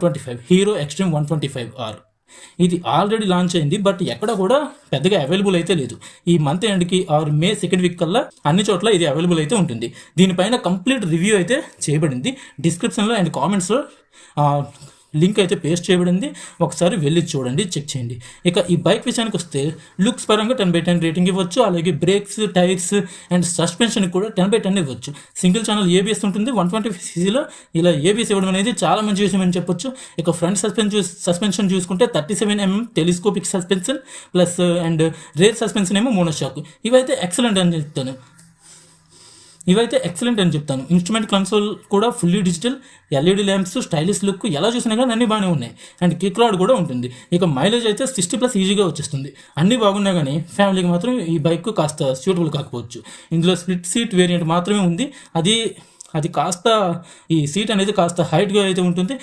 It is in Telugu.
25 హీరో ఎక్స్ట్రీమ్ 125R. ఇది ఆల్రెడీ లాంచ్ అయింది, బట్ ఎక్కడ కూడా పెద్దగా అవైలబుల్ అయితే లేదు. ఈ మంత్ ఎండ్కి ఆర్ మే సెకండ్ వీక్ కల్లా అన్ని చోట్ల ఇది అవైలబుల్ అయితే ఉంటుంది. దీనిపైన కంప్లీట్ రివ్యూ అయితే చేయబడింది. డిస్క్రిప్షన్లో అండ్ కామెంట్స్లో లింక్ అయితే పేస్ట్ చేయబడింది. ఒకసారి వెళ్ళి చూడండి, చెక్ చేయండి. ఇక ఈ బైక్ విషయానికి వస్తే లుక్స్ పరంగా 10/10 రేటింగ్ ఇవ్వచ్చు. అలాగే బ్రేక్స్, టైర్స్ అండ్ సస్పెన్షన్ కూడా 10/10 ఇవ్వచ్చు. సింగిల్ ఛానల్ ఏబిఎస్ ఉంటుంది. 125cc ఇలా ఏబిఎస్ ఇవ్వడం అనేది చాలా మంచి విషయం అని చెప్పొచ్చు. ఇక ఫ్రంట్ సస్పెన్షన్ చూసుకుంటే 37mm telescopic suspension plus and rare suspension ఏమో మోనోషాక్. ఇవైతే ఎక్సలెంట్ అని చెప్తాను. ఇన్స్ట్రుమెంట్ కన్సోల్ కూడా fully digital, LED lamps, stylish look, ఎలా చూసినా కానీ అన్నీ బాగానే ఉన్నాయి. అండ్ కిక్ రాడ్ కూడా ఉంటుంది. ఇక మైలేజ్ అయితే 60+ ఈజీగా వచ్చేస్తుంది. అన్నీ బాగున్నా కానీ ఫ్యామిలీకి మాత్రం ఈ బైక్ కాస్త సూటబుల్ కాకపోవచ్చు. ఇందులో స్ప్లిట్ సీట్ వేరియంట్ మాత్రమే ఉంది. అది కాస్త ఈ సీట్ అనేది కాస్త హైట్గా అయితే ఉంటుంది.